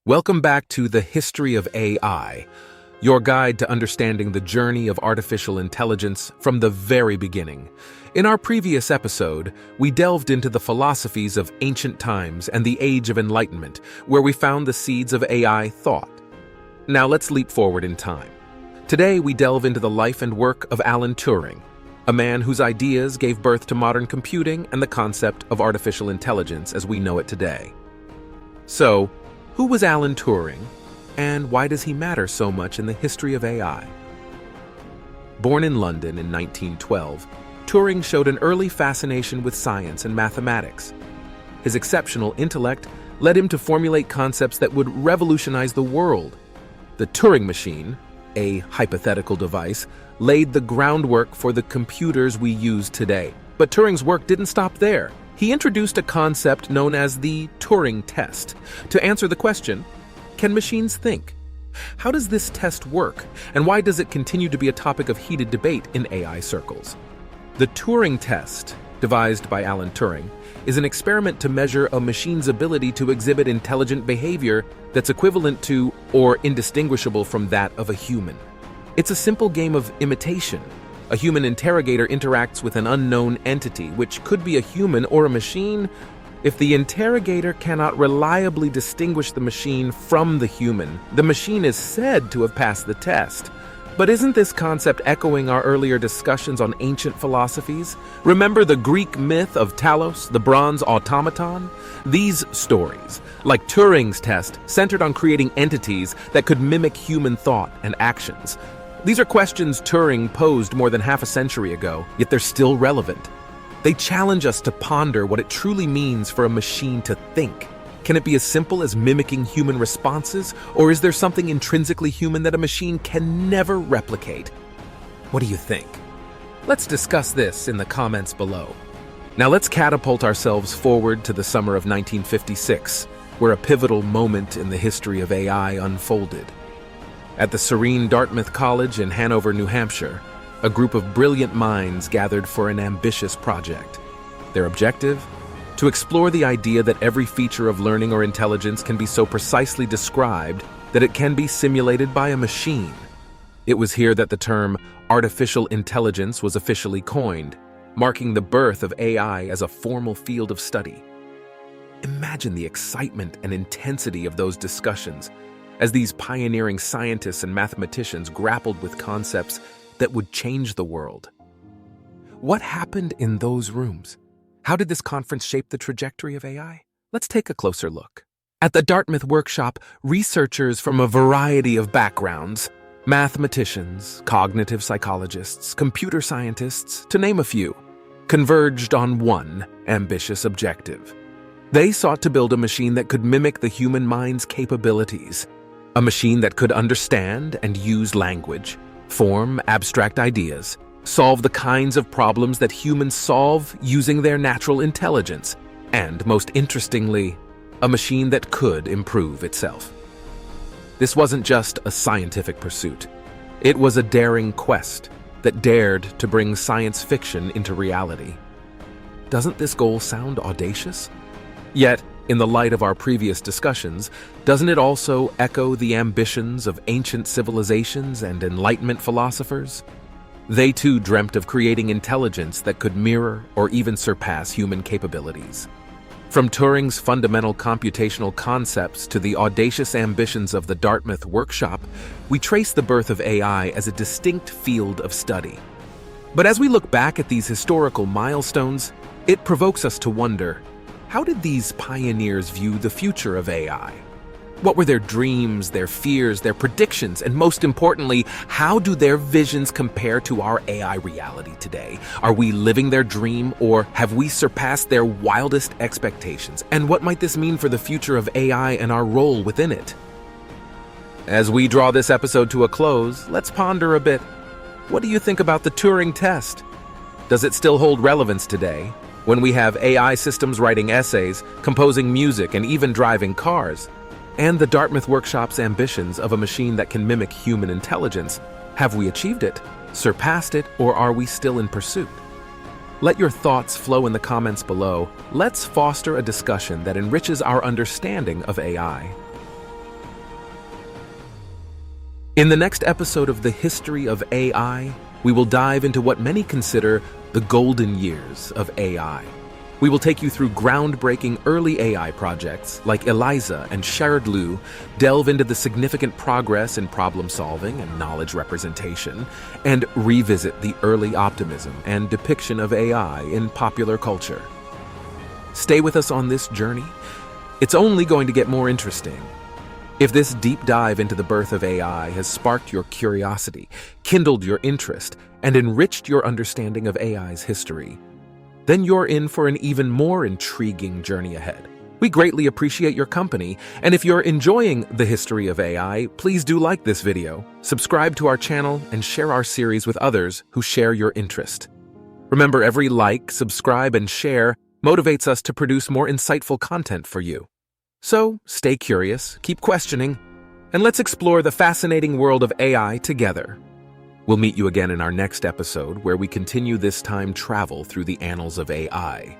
Welcome back to The History of AI, your guide to understanding the journey of artificial intelligence from the very beginning. In our previous episode, we delved into the philosophies of ancient times and the Age of Enlightenment, where we found the seeds of AI thought. Now let's leap forward in time. Today we delve into the life and work of Alan Turing, a man whose ideas gave birth to modern computing and the concept of artificial intelligence as we know it today. So, who was Alan Turing, and why does he matter so much in the history of AI? Born in London in 1912, Turing showed an early fascination with science and mathematics. His exceptional intellect led him to formulate concepts that would revolutionize the world. The Turing Machine, a hypothetical device, laid the groundwork for the computers we use today. But Turing's work didn't stop there. He introduced a concept known as the Turing Test to answer the question, can machines think? How does this test work, and why does it continue to be a topic of heated debate in AI circles? The Turing Test, devised by Alan Turing, is an experiment to measure a machine's ability to exhibit intelligent behavior that's equivalent to or indistinguishable from that of a human. It's a simple game of imitation. A human interrogator interacts with an unknown entity, which could be a human or a machine. If the interrogator cannot reliably distinguish the machine from the human, the machine is said to have passed the test. But isn't this concept echoing our earlier discussions on ancient philosophies? Remember the Greek myth of Talos, the bronze automaton? These stories, like Turing's test, centered on creating entities that could mimic human thought and actions. These are questions Turing posed more than half a century ago, yet they're still relevant. They challenge us to ponder what it truly means for a machine to think. Can it be as simple as mimicking human responses, or is there something intrinsically human that a machine can never replicate? What do you think? Let's discuss this in the comments below. Now let's catapult ourselves forward to the summer of 1956, where a pivotal moment in the history of AI unfolded. At the serene Dartmouth College in Hanover, New Hampshire, a group of brilliant minds gathered for an ambitious project. Their objective? To explore the idea that every feature of learning or intelligence can be so precisely described that it can be simulated by a machine. It was here that the term artificial intelligence was officially coined, marking the birth of AI as a formal field of study. Imagine the excitement and intensity of those discussions as these pioneering scientists and mathematicians grappled with concepts that would change the world. What happened in those rooms? How did this conference shape the trajectory of AI? Let's take a closer look. At the Dartmouth workshop, researchers from a variety of backgrounds, mathematicians, cognitive psychologists, computer scientists, to name a few, converged on one ambitious objective. They sought to build a machine that could mimic the human mind's capabilities, a machine that could understand and use language, form abstract ideas, solve the kinds of problems that humans solve using their natural intelligence, and, most interestingly, a machine that could improve itself. This wasn't just a scientific pursuit. It was a daring quest that dared to bring science fiction into reality. Doesn't this goal sound audacious? Yet, in the light of our previous discussions, doesn't it also echo the ambitions of ancient civilizations and Enlightenment philosophers? They too dreamt of creating intelligence that could mirror or even surpass human capabilities. From Turing's fundamental computational concepts to the audacious ambitions of the Dartmouth workshop, we trace the birth of AI as a distinct field of study. But as we look back at these historical milestones, it provokes us to wonder, how did these pioneers view the future of AI? What were their dreams, their fears, their predictions, and most importantly, how do their visions compare to our AI reality today? Are we living their dream, or have we surpassed their wildest expectations? And what might this mean for the future of AI and our role within it? As we draw this episode to a close, let's ponder a bit. What do you think about the Turing Test? Does it still hold relevance today, when we have AI systems writing essays, composing music, and even driving cars? And the Dartmouth workshop's ambitions of a machine that can mimic human intelligence. Have we achieved it, surpassed it, or are we still in pursuit? Let your thoughts flow in the comments below. Let's foster a discussion that enriches our understanding of AI. In the next episode of the History of AI, we will dive into what many consider the golden years of AI. We will take you through groundbreaking early AI projects like ELIZA and Shardlu, delve into the significant progress in problem solving and knowledge representation, and revisit the early optimism and depiction of AI in popular culture. Stay with us on this journey. It's only going to get more interesting. If this deep dive into the birth of AI has sparked your curiosity, kindled your interest, and enriched your understanding of AI's history, then you're in for an even more intriguing journey ahead. We greatly appreciate your company, and if you're enjoying the history of AI, please do like this video, subscribe to our channel, and share our series with others who share your interest. Remember, every like, subscribe, and share motivates us to produce more insightful content for you. So, stay curious, keep questioning, and let's explore the fascinating world of AI together. We'll meet you again in our next episode, where we continue this time travel through the annals of AI.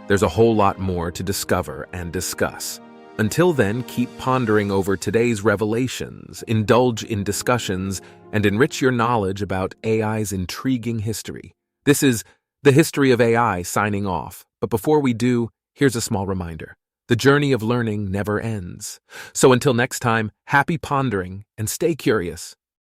There's a whole lot more to discover and discuss. Until then, keep pondering over today's revelations, indulge in discussions, and enrich your knowledge about AI's intriguing history. This is the History of AI signing off. But before we do, here's a small reminder. The journey of learning never ends. So until next time, happy pondering and stay curious.